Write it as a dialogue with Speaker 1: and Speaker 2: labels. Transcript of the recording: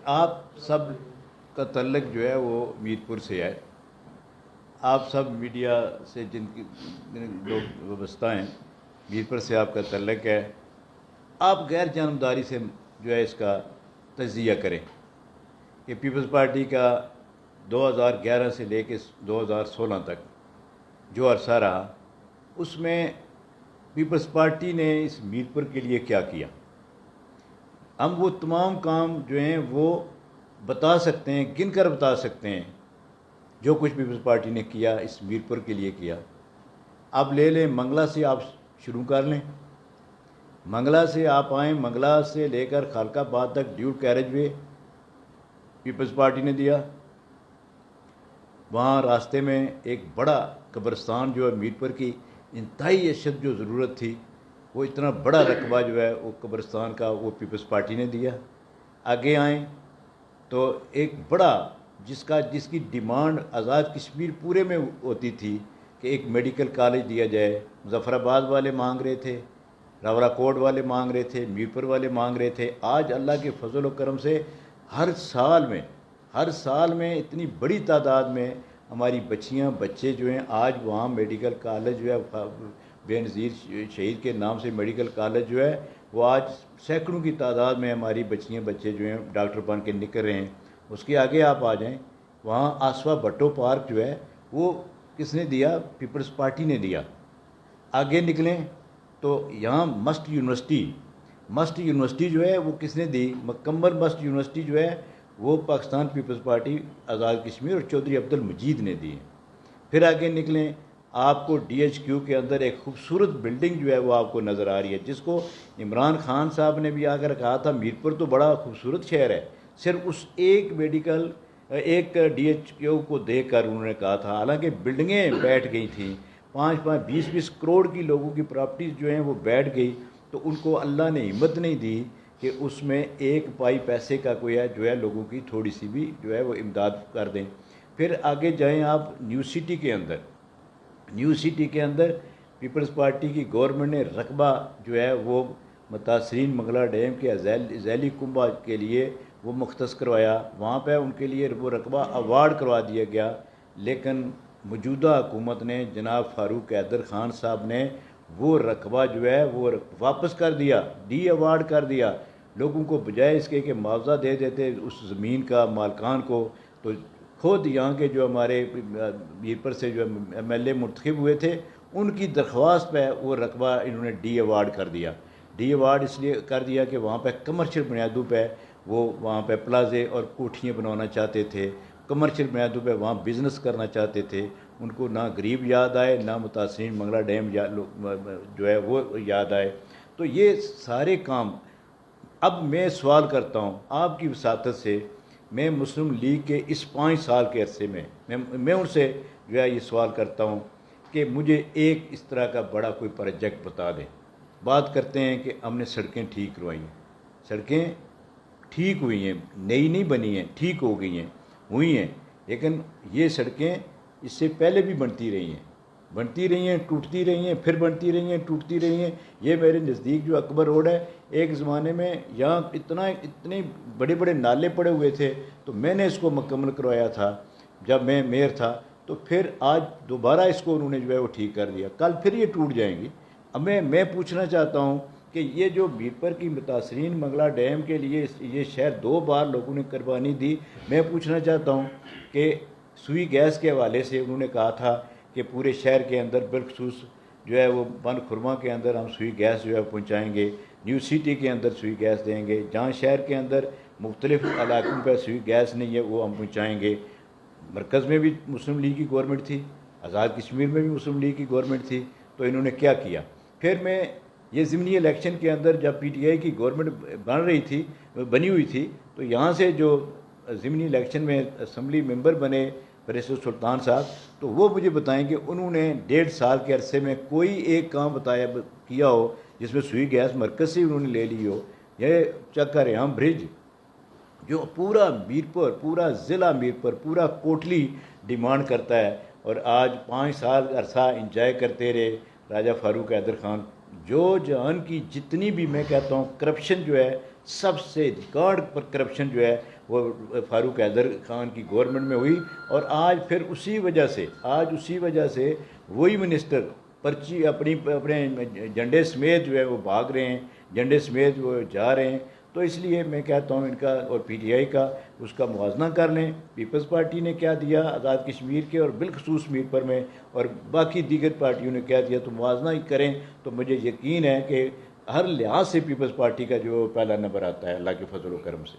Speaker 1: آپ سب کا تعلق جو ہے وہ میر پور سے ہے. آپ سب میڈیا سے جن لوگ وابستہ ہیں میر پور سے آپ کا تعلق ہے. آپ غیر جانبداری سے جو ہے اس کا تجزیہ کریں کہ پیپلز پارٹی کا 2011 سے لے کے 2016 تک جو عرصہ رہا اس میں پیپلز پارٹی نے اس میر پور کے لیے کیا کیا. ہم وہ تمام کام جو ہیں وہ بتا سکتے ہیں, گن کر بتا سکتے ہیں جو کچھ پیپلز پارٹی نے کیا اس میر پور کے لیے کیا. آپ لے لیں منگلہ سے, آپ شروع کر لیں. منگلہ سے آپ آئیں, منگلہ سے لے کر خالق آباد تک ڈیوٹ کیریج وے پیپلز پارٹی نے دیا. وہاں راستے میں ایک بڑا قبرستان جو ہے میر پور کی انتہائی اشد جو ضرورت تھی, وہ اتنا بڑا رقبہ جو ہے وہ قبرستان کا وہ پیپلز پارٹی نے دیا. آگے آئیں تو ایک بڑا جس کی ڈیمانڈ آزاد کشمیر پورے میں ہوتی تھی کہ ایک میڈیکل کالج دیا جائے. مظفر آباد والے مانگ رہے تھے, راولا کوٹ والے مانگ رہے تھے, میر پور والے مانگ رہے تھے. آج اللہ کے فضل و کرم سے ہر سال میں اتنی بڑی تعداد میں ہماری بچیاں بچے جو ہیں آج وہاں میڈیکل کالج جو ہے بے نظیر شہید کے نام سے میڈیکل کالج جو ہے وہ آج سینکڑوں کی تعداد میں ہماری بچیاں بچے جو ہیں ڈاکٹر بن کے نکل رہے ہیں. اس کے آگے آپ آ جائیں, وہاں آسوا بھٹو پارک جو ہے وہ کس نے دیا؟ پیپلز پارٹی نے دیا. آگے نکلیں تو یہاں مسٹ یونیورسٹی جو ہے وہ کس نے دی؟ مکمل مسٹ یونیورسٹی جو ہے وہ پاکستان پیپلز پارٹی آزاد کشمیر اور چودھری عبد المجید نے دی. پھر آگے نکلیں, آپ کو ڈی ایچ کیو کے اندر ایک خوبصورت بلڈنگ جو ہے وہ آپ کو نظر آ رہی ہے, جس کو عمران خان صاحب نے بھی آ کر کہا تھا میر پور تو بڑا خوبصورت شہر ہے. صرف اس ایک ڈی ایچ کیو کو دیکھ کر انہوں نے کہا تھا, حالانکہ بلڈنگیں بیٹھ گئی تھیں, 5-20 کروڑ کی لوگوں کی پراپرٹیز جو ہیں وہ بیٹھ گئی, تو ان کو اللہ نے ہمت نہیں دی کہ اس میں ایک پائی پیسے کا کوئی ہے جو ہے لوگوں کی تھوڑی سی بھی جو ہے وہ امداد کر دیں. پھر آگے جائیں آپ نیو سٹی کے اندر پیپلز پارٹی کی گورنمنٹ نے رقبہ جو ہے وہ متاثرین منگلہ ڈیم کے ذیلی کنبہ کے لیے وہ مختص کروایا. وہاں پہ ان کے لیے وہ رقبہ ایوارڈ کروا دیا گیا, لیکن موجودہ حکومت نے جناب فاروق حیدر خان صاحب نے وہ رقبہ جو ہے وہ واپس کر دیا, ڈی ایوارڈ کر دیا. لوگوں کو بجائے اس کے کہ معاوضہ دے دیتے اس زمین کا مالکان کو, تو خود یہاں کے جو ہمارے میر پور سے جو ایم ایل اے منتخب ہوئے تھے ان کی درخواست پہ وہ رقبہ انہوں نے ڈی ایوارڈ کر دیا. ڈی ایوارڈ اس لیے کر دیا کہ وہاں پہ کمرشل بنیادوں پہ وہ وہاں پہ پلازے اور کوٹھیاں بنوانا چاہتے تھے, کمرشل بنیادوں پہ وہاں بزنس کرنا چاہتے تھے. ان کو نہ غریب یاد آئے, نہ متاثرین منگلہ ڈیم جو ہے وہ یاد آئے. تو یہ سارے کام, اب میں سوال کرتا ہوں آپ کی وساطت سے, میں مسلم لیگ کے اس 5 سال کے عرصے میں میں ان سے جو ہے یہ سوال کرتا ہوں کہ مجھے ایک اس طرح کا بڑا کوئی پروجیکٹ بتا دیں. بات کرتے ہیں کہ ہم نے سڑکیں ٹھیک کروائی ہیں, سڑکیں ٹھیک ہوئی ہیں, نئی نہیں بنی ہیں, ٹھیک ہو گئی ہیں, ہوئی ہیں, لیکن یہ سڑکیں اس سے پہلے بھی بنتی رہی ہیں, ٹوٹتی رہی ہیں, پھر بنتی رہی ہیں, ٹوٹتی رہی ہیں. یہ میرے نزدیک جو اکبر روڈ ہے, ایک زمانے میں یہاں اتنے بڑے بڑے نالے پڑے ہوئے تھے, تو میں نے اس کو مکمل کروایا تھا جب میں میئر تھا. تو پھر آج دوبارہ اس کو انہوں نے جو ہے وہ ٹھیک کر دیا, کل پھر یہ ٹوٹ جائیں گی. اب میں پوچھنا چاہتا ہوں کہ یہ جو میر پور کی متاثرین منگلہ ڈیم کے لیے یہ شہر 2 بار لوگوں نے قربانی دی, میں پوچھنا چاہتا ہوں کہ سوئی گیس کے حوالے سے انہوں نے کہا تھا کہ پورے شہر کے اندر بالخصوص جو ہے وہ بند خرما کے اندر ہم سوئی گیس جو ہے پہنچائیں گے, نیو سٹی کے اندر سوئی گیس دیں گے, جہاں شہر کے اندر مختلف علاقوں پہ سوئی گیس نہیں ہے وہ ہم پہنچائیں گے. مرکز میں بھی مسلم لیگ کی گورنمنٹ تھی, آزاد کشمیر میں بھی مسلم لیگ کی گورنمنٹ تھی, تو انہوں نے کیا کیا؟ پھر میں یہ ضمنی الیکشن کے اندر جب پی ٹی آئی کی گورنمنٹ بنی ہوئی تھی, تو یہاں سے جو ضمنی الیکشن میں اسمبلی ممبر بنے بریسٹر سلطان صاحب, تو وہ مجھے بتائیں کہ انہوں نے 1.5 سال کے عرصے میں کوئی ایک کام کیا ہو جس میں سوئی گیس مرکز سے انہوں نے لے لی ہو. یہ چکا ریہام برج جو پورا میر پور, پورا ضلع میر پور, پورا کوٹلی ڈیمانڈ کرتا ہے, اور آج 5 سال عرصہ انجوائے کرتے رہے راجہ فاروق حیدر خان. جو جہان کی جتنی بھی میں کہتا ہوں کرپشن جو ہے سب سے ریکارڈ پر کرپشن جو ہے وہ فاروق حیدر خان کی گورنمنٹ میں ہوئی، اور آج پھر اسی وجہ سے وہی منسٹر پرچی اپنے جھنڈے سمیت جو ہے وہ بھاگ رہے ہیں، جھنڈے سمیت وہ جا رہے ہیں۔ تو اس لیے میں کہتا ہوں ان کا اور پی ٹی آئی کا اس کا موازنہ کر لیں، پیپلز پارٹی نے کیا دیا آزاد کشمیر کے اور بالخصوص میر پر میں، اور باقی دیگر پارٹیوں نے کیا دیا، تو موازنہ ہی کریں تو مجھے یقین ہے کہ ہر لحاظ سے پیپلز پارٹی کا جو پہلا نمبر آتا ہے اللہ کے فضل و کرم سے۔